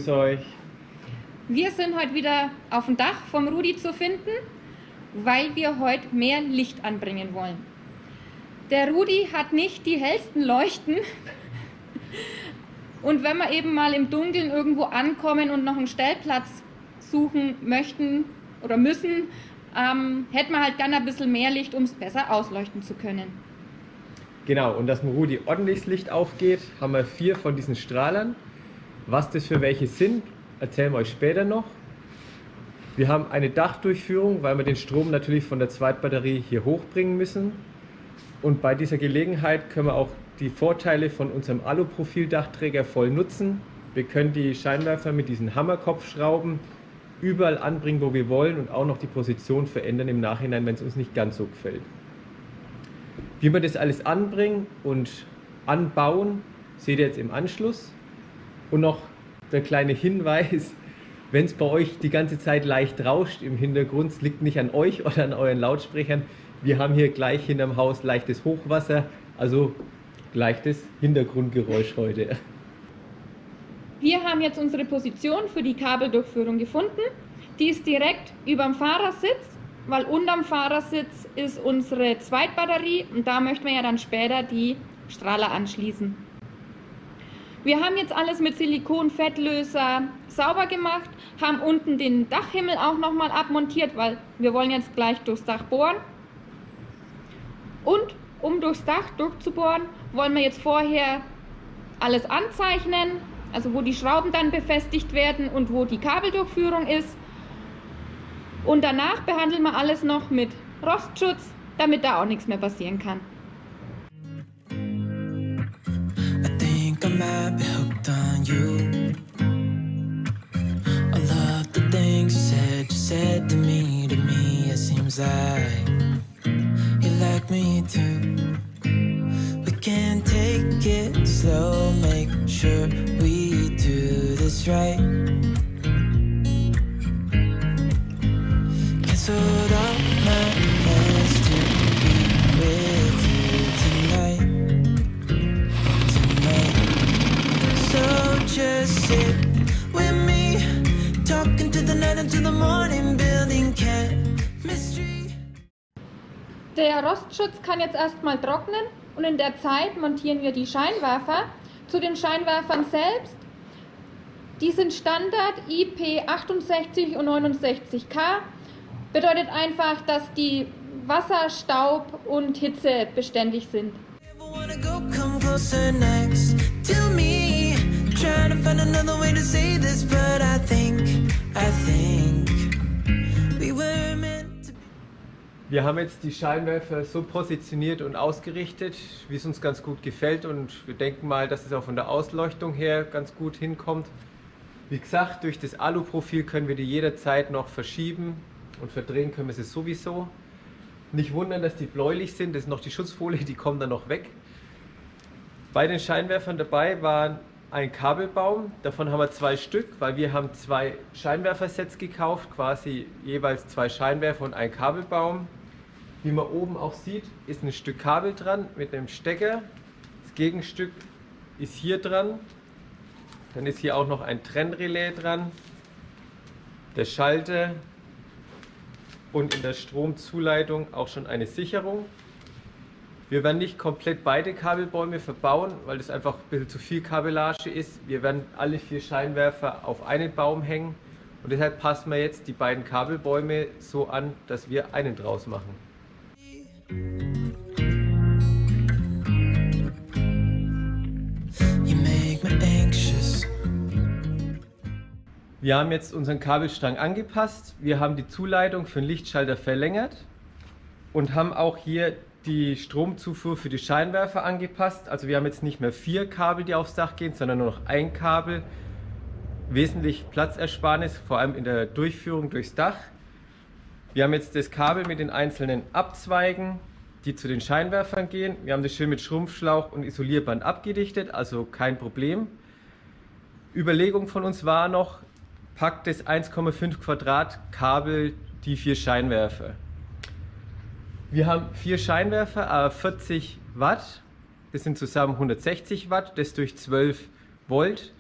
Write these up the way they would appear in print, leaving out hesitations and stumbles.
grüße euch. Wir sind heute wieder auf dem Dach vom Rudi zu finden, weil wir heute mehr Licht anbringen wollen. Der Rudi hat nicht die hellsten Leuchten und wenn wir eben mal im Dunkeln irgendwo ankommen und noch einen Stellplatz suchen möchten oder müssen, hätten wir halt gerne ein bisschen mehr Licht, um es besser ausleuchten zu können. Genau, und dass dem Rudi ordentliches Licht aufgeht, haben wir 4 von diesen Strahlern. Was das für welche sind, erzählen wir euch später noch. Wir haben eine Dachdurchführung, weil wir den Strom natürlich von der Zweitbatterie hier hochbringen müssen. Und bei dieser Gelegenheit können wir auch die Vorteile von unserem Aluprofil-Dachträger voll nutzen. Wir können die Scheinwerfer mit diesen Hammerkopfschrauben überall anbringen, wo wir wollen und auch noch die Position verändern im Nachhinein, wenn es uns nicht ganz so gefällt. Wie wir das alles anbringen und anbauen, seht ihr jetzt im Anschluss. Und noch der kleine Hinweis, wenn es bei euch die ganze Zeit leicht rauscht im Hintergrund, es liegt nicht an euch oder an euren Lautsprechern. Wir haben hier gleich hinterm Haus leichtes Hochwasser, also leichtes Hintergrundgeräusch heute. Wir haben jetzt unsere Position für die Kabeldurchführung gefunden. Die ist direkt über dem Fahrersitz, weil unterm Fahrersitz ist unsere Zweitbatterie und da möchten wir ja dann später die Strahler anschließen. Wir haben jetzt alles mit Silikon-Fettlöser sauber gemacht, haben unten den Dachhimmel auch nochmal abmontiert, weil wir wollen jetzt gleich durchs Dach bohren. Und um durchs Dach durchzubohren, wollen wir jetzt vorher alles anzeichnen, also wo die Schrauben dann befestigt werden und wo die Kabeldurchführung ist. Und danach behandeln wir alles noch mit Rostschutz, damit da auch nichts mehr passieren kann. I might be hooked on you. All of the things you said to me, it seems like you like me too. We can take it slow, make sure we do this right. Canceled all my plans to be with you tonight. So just sit with me, talking to the night until the morning, building chemistry. Der Rostschutz kann jetzt erstmal trocknen und in der Zeit montieren wir die Scheinwerfer. Zu den Scheinwerfern selbst, die sind Standard IP 68 und 69K, bedeutet einfach, dass die Wasser-, Staub- und Hitze beständig sind. Trying to find another way to say this, but I think we were meant to be. Wir haben jetzt die Scheinwerfer so positioniert und ausgerichtet, wie es uns ganz gut gefällt, und wir denken mal, dass es auch von der Ausleuchtung her ganz gut hinkommt. Wie gesagt, durch das Aluprofil können wir die jederzeit noch verschieben und verdrehen können wir sie sowieso. Nicht wundern, dass die bläulich sind, das ist noch die Schutzfolie, die kommt dann noch weg. Bei den Scheinwerfern dabei waren ein Kabelbaum, davon haben wir 2 Stück, weil wir haben 2 Scheinwerfersets gekauft, quasi jeweils 2 Scheinwerfer und ein Kabelbaum. Wie man oben auch sieht, ist ein Stück Kabel dran mit einem Stecker. Das Gegenstück ist hier dran. Dann ist hier auch noch ein Trennrelais dran, der Schalter und in der Stromzuleitung auch schon eine Sicherung. Wir werden nicht komplett beide Kabelbäume verbauen, weil das einfach ein bisschen zu viel Kabellage ist. Wir werden alle 4 Scheinwerfer auf einen Baum hängen und deshalb passen wir jetzt die beiden Kabelbäume so an, dass wir einen draus machen. Wir haben jetzt unseren Kabelstrang angepasst, wir haben die Zuleitung für den Lichtschalter verlängert und haben auch hier die Stromzufuhr für die Scheinwerfer angepasst. Also wir haben jetzt nicht mehr 4 Kabel, die aufs Dach gehen, sondern nur noch ein Kabel. Wesentlich Platzersparnis, vor allem in der Durchführung durchs Dach. Wir haben jetzt das Kabel mit den einzelnen Abzweigen, die zu den Scheinwerfern gehen. Wir haben das schön mit Schrumpfschlauch und Isolierband abgedichtet, also kein Problem. Überlegung von uns war noch, packt das 1,5 Quadrat Kabel die 4 Scheinwerfer. Wir haben 4 Scheinwerfer, 40 Watt, das sind zusammen 160 Watt, das durch 12 Volt.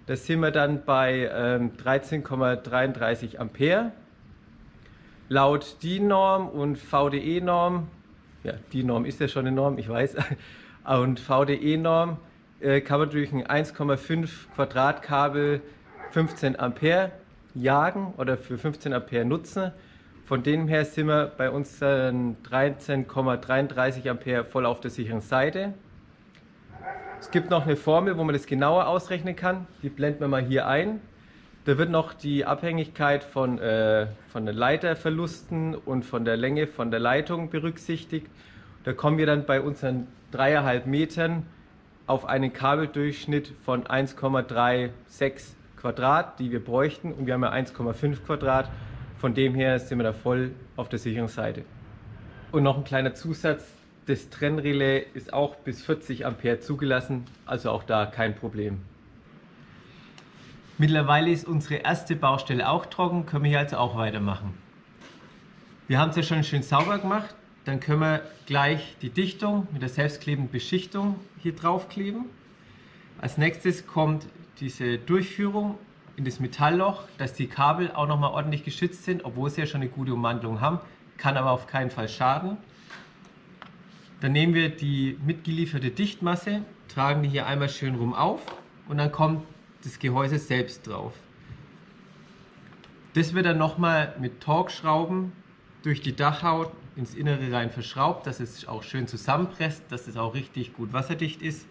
Da sind wir dann bei 13,33 Ampere. Laut DIN-Norm und VDE-Norm, ja, DIN-Norm ist ja schon eine Norm, ich weiß, und VDE-Norm kann man durch ein 1,5 Quadratkabel 15 Ampere jagen oder für 15 Ampere nutzen. Von dem her sind wir bei unseren 13,33 Ampere voll auf der sicheren Seite. Es gibt noch eine Formel, wo man das genauer ausrechnen kann. Die blenden wir mal hier ein. Da wird noch die Abhängigkeit von den Leiterverlusten und von der Länge von der Leitung berücksichtigt. Da kommen wir dann bei unseren 3,5 Metern auf einen Kabeldurchschnitt von 1,36 Quadrat, die wir bräuchten. Und wir haben ja 1,5 Quadrat. Von dem her sind wir da voll auf der sicheren Seite. Und noch ein kleiner Zusatz. Das Trennrelais ist auch bis 40 Ampere zugelassen, also auch da kein Problem. Mittlerweile ist unsere erste Baustelle auch trocken, können wir hier also auch weitermachen. Wir haben es ja schon schön sauber gemacht, dann können wir gleich die Dichtung mit der selbstklebenden Beschichtung hier draufkleben. Als nächstes kommt diese Durchführung in das Metallloch, dass die Kabel auch nochmal ordentlich geschützt sind, obwohl sie ja schon eine gute Ummantelung haben, kann aber auf keinen Fall schaden. Dann nehmen wir die mitgelieferte Dichtmasse, tragen die hier einmal schön rum auf und dann kommt das Gehäuse selbst drauf. Das wird dann nochmal mit Torx-Schrauben durch die Dachhaut ins Innere rein verschraubt, dass es auch schön zusammenpresst, dass es auch richtig gut wasserdicht ist.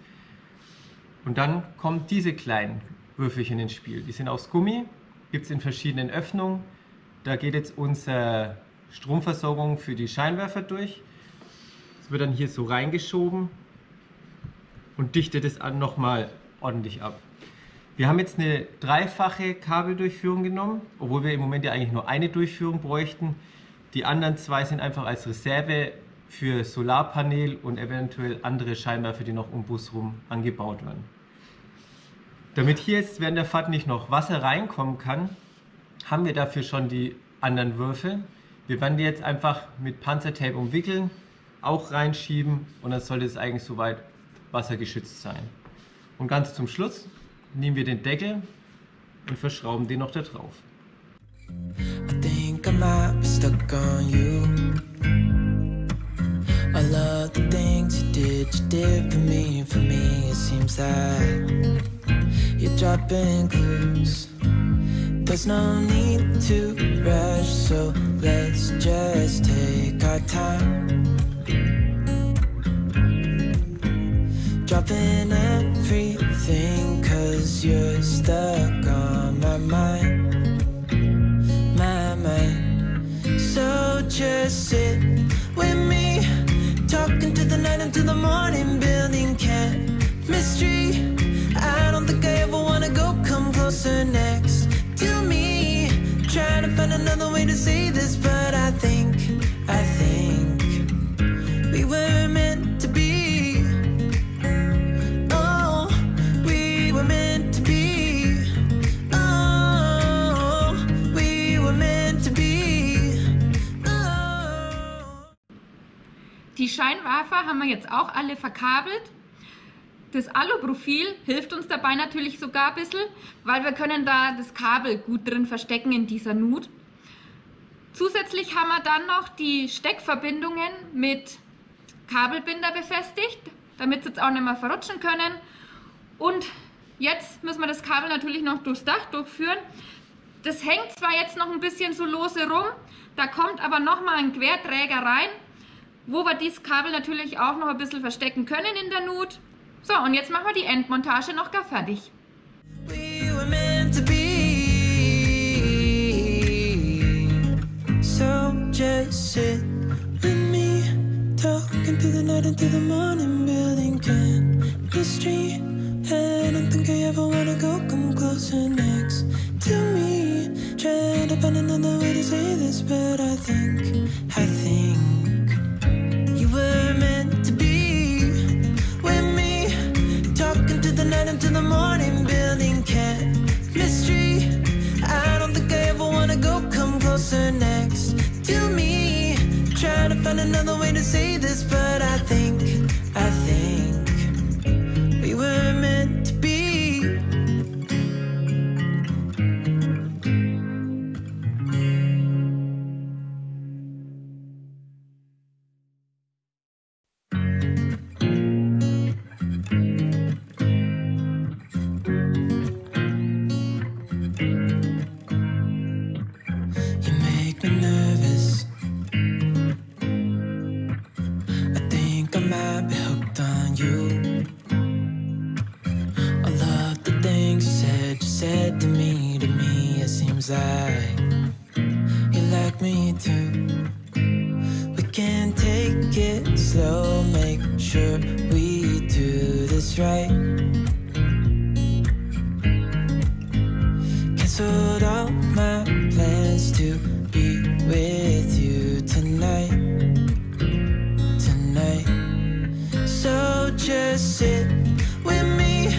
Und dann kommen diese kleinen Würfelchen ins Spiel. Die sind aus Gummi, gibt es in verschiedenen Öffnungen. Da geht jetzt unsere Stromversorgung für die Scheinwerfer durch. Es wird dann hier so reingeschoben und dichtet es nochmal ordentlich ab. Wir haben jetzt eine dreifache Kabeldurchführung genommen, obwohl wir im Moment ja eigentlich nur eine Durchführung bräuchten. Die anderen zwei sind einfach als Reserve für Solarpanel und eventuell andere Scheinwerfer, die noch um den Bus rum angebaut werden. Damit hier jetzt während der Fahrt nicht noch Wasser reinkommen kann, haben wir dafür schon die anderen Würfel. Wir werden die jetzt einfach mit Panzertape umwickeln, auch reinschieben und dann sollte es eigentlich soweit wassergeschützt sein. Und ganz zum Schluss nehmen wir den Deckel und verschrauben den noch da drauf. I think I might be stuck on you. All of the things you did for me. For me it seems like you're dropping clues. There's no need to rush, so let's just take our time. Dropping everything, 'cause you're stuck on my mind. My mind. So just sit with me, talking to the night until the morning, building chemistry. I don't think I ever wanna go, come closer next to me. Trying to find another way to say this, but I think we were meant to be. Oh, we were meant to be. Oh, we were meant to be. Oh. Die Scheinwerfer haben wir jetzt auch alle verkabelt. Das Aluprofil hilft uns dabei natürlich sogar ein bisschen, weil wir können da das Kabel gut drin verstecken in dieser Nut. Zusätzlich haben wir dann noch die Steckverbindungen mit Kabelbinder befestigt, damit sie jetzt auch nicht mehr verrutschen können. Und jetzt müssen wir das Kabel natürlich noch durchs Dach durchführen. Das hängt zwar jetzt noch ein bisschen so lose rum, da kommt aber nochmal ein Querträger rein, wo wir dieses Kabel natürlich auch noch ein bisschen verstecken können in der Nut. So, und jetzt machen wir die Endmontage noch gar fertig. We were meant to be. So just sit with me, talking through the night until the morning, building chemistry. I don't think I ever wanna go, come closer next to me. Trying to find another way to say this, but I think you were meant to be with me, talking to the night until the morning, building chemistry. I don't think I ever wanna go, come closer next to me. Trying to find another way to say this, but I think we were meant to be. seems like you like me too. We can take it slow, make sure we do this right. Canceled all my plans to be with you tonight. So just sit with me,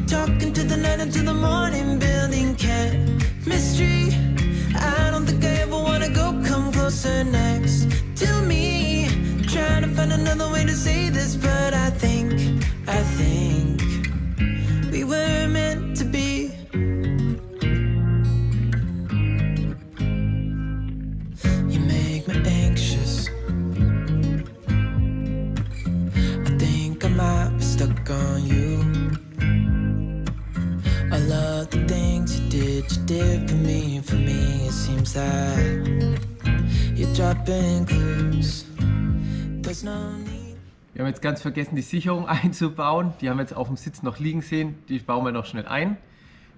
talking to the night until the morning, building chemistry. I don't think I ever wanna go, come closer next to me. Trying to find another way to say this, but I think we were meant to be. You make me anxious. I might be stuck on you. I love the things you did for me. For me, it seems like you're dropping clues. There's no need. Wir haben jetzt ganz vergessen, die Sicherung einzubauen. Die haben wir jetzt auf dem Sitz noch liegen sehen. Die bauen wir noch schnell ein.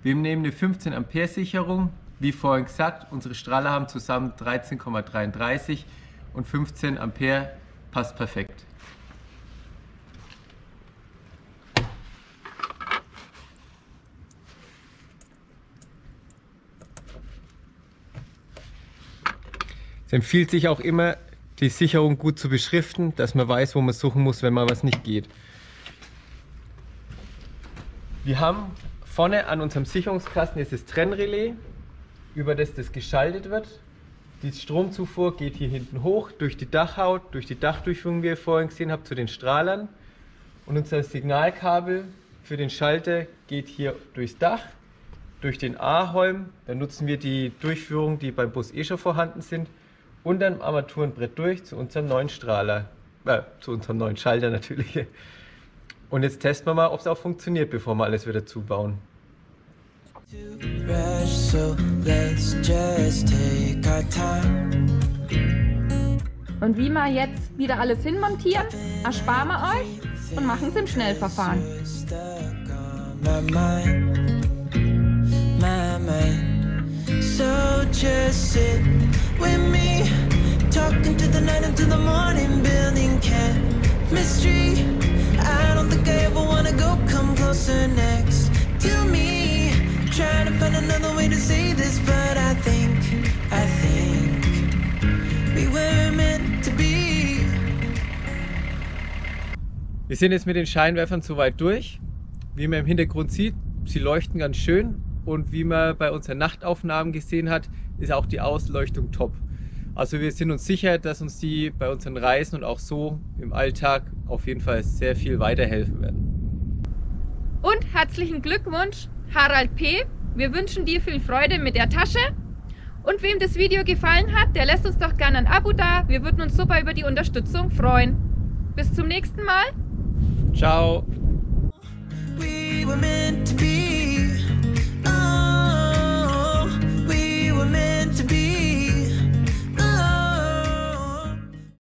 Wir nehmen eine 15 Ampere Sicherung. Wie vorhin gesagt, unsere Strahler haben zusammen 13,33 und 15 Ampere passt perfekt. Es empfiehlt sich auch immer, die Sicherung gut zu beschriften, dass man weiß, wo man suchen muss, wenn mal was nicht geht. Wir haben vorne an unserem Sicherungskasten jetzt das Trennrelais, über das geschaltet wird. Die Stromzufuhr geht hier hinten hoch, durch die Dachhaut, durch die Dachdurchführung, wie ihr vorhin gesehen habt, zu den Strahlern. Und unser Signalkabel für den Schalter geht hier durchs Dach, durch den A-Holm. Dann nutzen wir die Durchführung, die beim Bus schon vorhanden sind, und dann Armaturenbrett durch zu unserem neuen Strahler, zu unserem neuen Schalter natürlich. Und jetzt testen wir mal, ob es auch funktioniert, bevor wir alles wieder zubauen. Und wie wir jetzt wieder alles hinmontieren, ersparen wir euch und machen es im Schnellverfahren. So just sit with me, talking to the night until the morning, building chemistry. I don't think I ever wanna go, come closer next to me. Trying to find another way to say this, but I think we were meant to be. Wir sind jetzt mit den Scheinwerfern soweit durch. Wie man im Hintergrund sieht, sie leuchten ganz schön. Und wie man bei unseren Nachtaufnahmen gesehen hat, ist auch die Ausleuchtung top. Also wir sind uns sicher, dass uns die bei unseren Reisen und auch so im Alltag auf jeden Fall sehr viel weiterhelfen werden. Und herzlichen Glückwunsch, Harald P. Wir wünschen dir viel Freude mit der Tasche. Und wem das Video gefallen hat, der lässt uns doch gerne ein Abo da. Wir würden uns super über die Unterstützung freuen. Bis zum nächsten Mal. Ciao. We were meant to be.